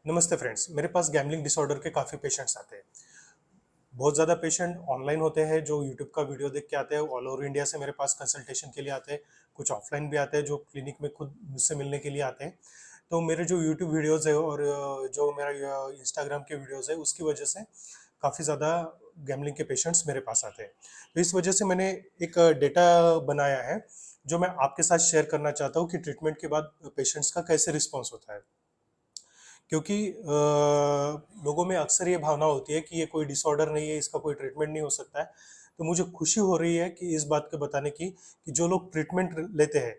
नमस्ते फ्रेंड्स, मेरे पास gambling disorder के काफ़ी पेशेंट्स आते हैं। बहुत ज़्यादा पेशेंट ऑनलाइन होते हैं जो यूट्यूब का वीडियो देख के आते हैं। ऑल ओवर इंडिया से मेरे पास कंसल्टेशन के लिए आते हैं। कुछ ऑफलाइन भी आते हैं जो क्लिनिक में खुद मुझसे मिलने के लिए आते हैं। तो मेरे जो यूट्यूब वीडियोज़ है और जो मेरा इंस्टाग्राम के वीडियोज़ है उसकी वजह से काफ़ी ज़्यादा गैम्बलिंग के पेशेंट्स मेरे पास आते हैं। तो इस वजह से मैंने एक डेटा बनाया है जो मैं आपके साथ शेयर करना चाहता हूँ कि ट्रीटमेंट के बाद पेशेंट्स का कैसे रिस्पॉन्स होता है। क्योंकि लोगों में अक्सर ये भावना होती है कि ये कोई डिसऑर्डर नहीं है, इसका कोई ट्रीटमेंट नहीं हो सकता है। तो मुझे खुशी हो रही है कि इस बात को बताने की कि जो लोग ट्रीटमेंट लेते हैं,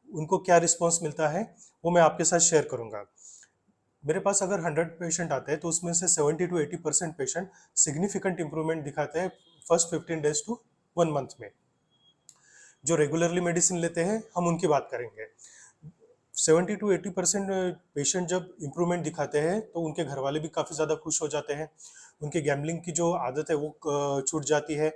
उनको क्या रिस्पॉन्स मिलता है, वो मैं आपके साथ शेयर करूँगा। मेरे पास अगर 100 पेशेंट आते हैं तो उसमें से 70 टू 80% पेशेंट सिग्निफिकेंट इंप्रूवमेंट दिखाते हैं फर्स्ट 15 डेज टू 1 मंथ में। जो रेगुलरली मेडिसिन लेते हैं, हम उनकी बात करेंगे। 70 टू 80% पेशेंट जब इम्प्रूवमेंट दिखाते हैं तो उनके घर वाले भी काफ़ी ज़्यादा खुश हो जाते हैं। उनके गैम्बलिंग की जो आदत है वो छूट जाती है।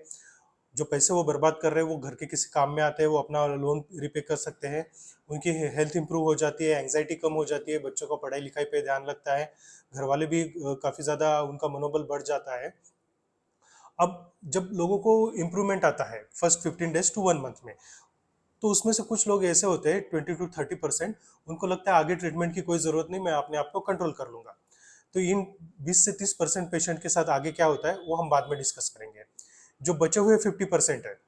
जो पैसे वो बर्बाद कर रहे हैं वो घर के किसी काम में आते हैं, वो अपना लोन रिपे कर सकते हैं। उनकी हेल्थ इंप्रूव हो जाती है, एंग्जाइटी कम हो जाती है, बच्चों का पढ़ाई लिखाई पे ध्यान लगता है। घर वाले भी काफ़ी ज़्यादा उनका मनोबल बढ़ जाता है। अब जब लोगों को इम्प्रूवमेंट आता है फर्स्ट 15 डेज टू 1 मंथ में, तो उसमें से कुछ लोग ऐसे होते हैं 20 टू 30%, उनको लगता है आगे ट्रीटमेंट की कोई ज़रूरत नहीं, मैं अपने आप को कंट्रोल कर लूँगा। तो इन 20 से 30% पेशेंट के साथ आगे क्या होता है वो हम बाद में डिस्कस करेंगे। जो बचे हुए 50% है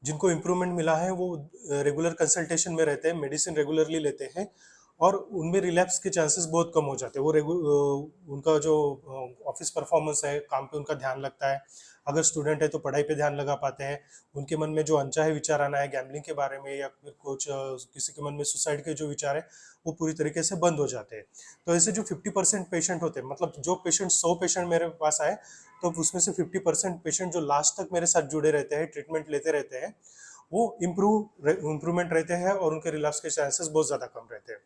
जिनको इम्प्रूवमेंट मिला है वो रेगुलर कंसल्टेशन में रहते हैं, मेडिसिन रेगुलरली लेते हैं और उनमें रिलैप्स के चांसेस बहुत कम हो जाते हैं। उनका जो ऑफिस परफॉर्मेंस है, काम पे उनका ध्यान लगता है। अगर स्टूडेंट है तो पढ़ाई पे ध्यान लगा पाते हैं। उनके मन में जो अनचाहे विचार आना है गैम्बलिंग के बारे में या फिर कुछ किसी के मन में सुसाइड के जो विचार है वो पूरी तरीके से बंद हो जाते हैं। तो ऐसे जो 50% पेशेंट होते हैं, मतलब जो पेशेंट 100 पेशेंट मेरे पास आए तो उसमें से 50% पेशेंट जो लास्ट तक मेरे साथ जुड़े रहते हैं, ट्रीटमेंट लेते रहते हैं, वो इम्प्रूवमेंट रहते हैं और उनके रिलैप्स के चांसेस बहुत ज़्यादा कम रहते हैं।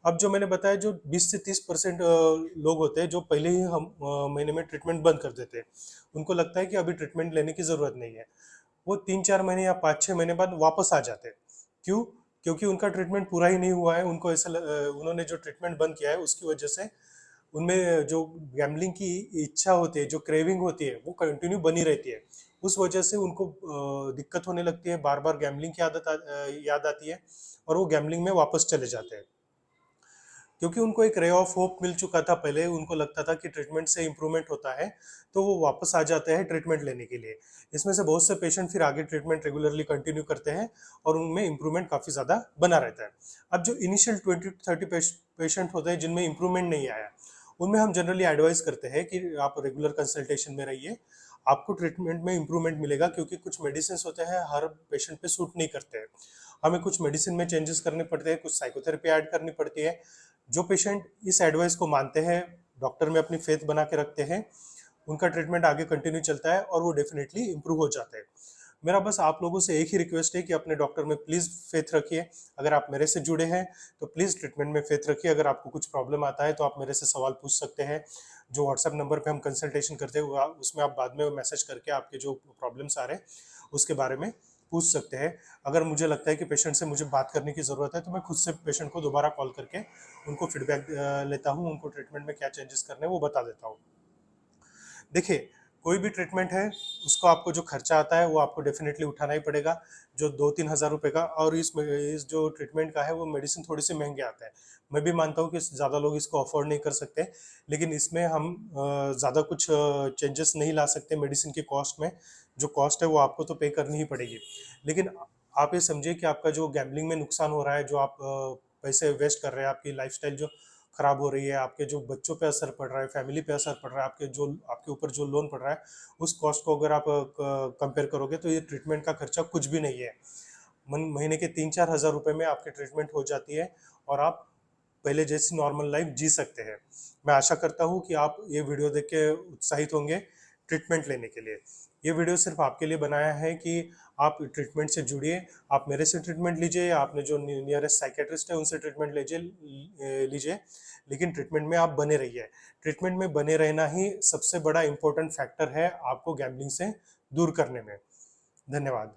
अब जो मैंने बताया जो 20 से 30% लोग होते हैं जो पहले ही हम महीने में ट्रीटमेंट बंद कर देते हैं, उनको लगता है कि अभी ट्रीटमेंट लेने की ज़रूरत नहीं है। वो 3-4 महीने या 5-6 महीने बाद वापस आ जाते हैं। क्यों? क्योंकि उनका ट्रीटमेंट पूरा ही नहीं हुआ है। उनको उन्होंने जो ट्रीटमेंट बंद किया है उसकी वजह से उनमें जो गैम्बलिंग की इच्छा होती है, जो क्रेविंग होती है, वो कंटिन्यू बनी रहती है। उस वजह से उनको दिक्कत होने लगती है, बार-बार गैम्बलिंग की याद आती है और वो गैम्बलिंग में वापस चले जाते हैं। क्योंकि उनको एक रे ऑफ होप मिल चुका था पहले, उनको लगता था कि ट्रीटमेंट से इम्प्रूवमेंट होता है, तो वो वापस आ जाते हैं ट्रीटमेंट लेने के लिए। इसमें से बहुत से पेशेंट फिर आगे ट्रीटमेंट रेगुलरली कंटिन्यू करते हैं और उनमें इम्प्रूवमेंट काफ़ी ज़्यादा बना रहता है। अब जो इनिशियल 20 to 30 पेशेंट होते हैं जिनमें इम्प्रूवमेंट नहीं आया, उनमें हम जनरली एडवाइस करते हैं कि आप रेगुलर कंसल्टेशन में रहिए। आपको ट्रीटमेंट में इम्प्रूवमेंट मिलेगा क्योंकि कुछ मेडिसिन होते हैं हर पेशेंट पे सूट नहीं करते हैं। हमें कुछ मेडिसिन में चेंजेस करने पड़ते हैं, कुछ साइकोथेरेपी ऐड करनी पड़ती है। जो पेशेंट इस एडवाइस को मानते हैं, डॉक्टर में अपनी फेथ बना के रखते हैं, उनका ट्रीटमेंट आगे कंटिन्यू चलता है और वो डेफिनेटली इंप्रूव हो जाते हैं। मेरा बस आप लोगों से एक ही रिक्वेस्ट है कि अपने डॉक्टर में प्लीज़ फेथ रखिए। अगर आप मेरे से जुड़े हैं तो प्लीज़ ट्रीटमेंट में फेथ रखिए। अगर आपको कुछ प्रॉब्लम आता है तो आप मेरे से सवाल पूछ सकते हैं। जो व्हाट्सएप नंबर पे हम कंसल्टेशन करते हैं उसमें आप बाद में मैसेज करके आपके जो प्रॉब्लम्स आ रहे हैं उसके बारे में पूछ सकते हैं। अगर मुझे लगता है कि पेशेंट से मुझे बात करने की ज़रूरत है तो मैं खुद से पेशेंट को दोबारा कॉल करके उनको फीडबैक लेता हूँ, उनको ट्रीटमेंट में क्या चेंजेस करने हैं वो बता देता हूँ। देखिए, कोई भी ट्रीटमेंट है, उसको आपको जो खर्चा आता है वो आपको डेफिनेटली उठाना ही पड़ेगा। जो 2-3 हज़ार रुपए का, और इस जो ट्रीटमेंट का है वो मेडिसिन थोड़ी सी महंगे आते हैं। मैं भी मानता हूँ कि ज़्यादा लोग इसको अफोर्ड नहीं कर सकते, लेकिन इसमें हम ज़्यादा कुछ चेंजेस नहीं ला सकते मेडिसिन की कॉस्ट में। जो कॉस्ट है वो आपको तो पे करनी ही पड़ेगी। लेकिन आप ये समझिए कि आपका जो गैम्बलिंग में नुकसान हो रहा है, जो आप पैसे वेस्ट कर रहे हैं, आपकी लाइफस्टाइल जो खराब हो रही है, आपके जो बच्चों पे असर पड़ रहा है, फैमिली पे असर पड़ रहा है, आपके ऊपर जो लोन पड़ रहा है, उस कॉस्ट को अगर आप कंपेयर करोगे तो ये ट्रीटमेंट का खर्चा कुछ भी नहीं है। महीने के 3-4 हज़ार रुपए में आपकी ट्रीटमेंट हो जाती है और आप पहले जैसी नॉर्मल लाइफ जी सकते हैं। मैं आशा करता हूँ कि आप ये वीडियो देख के उत्साहित होंगे ट्रीटमेंट लेने के लिए। ये वीडियो सिर्फ आपके लिए बनाया है कि आप ट्रीटमेंट से जुड़िए, आप मेरे से ट्रीटमेंट लीजिए या आपने जो नियरेस्ट साइकेट्रिस्ट है उनसे ट्रीटमेंट लीजिए, लेकिन ट्रीटमेंट में आप बने रहिए। ट्रीटमेंट में बने रहना ही सबसे बड़ा इम्पोर्टेंट फैक्टर है आपको गैम्बलिंग से दूर करने में। धन्यवाद।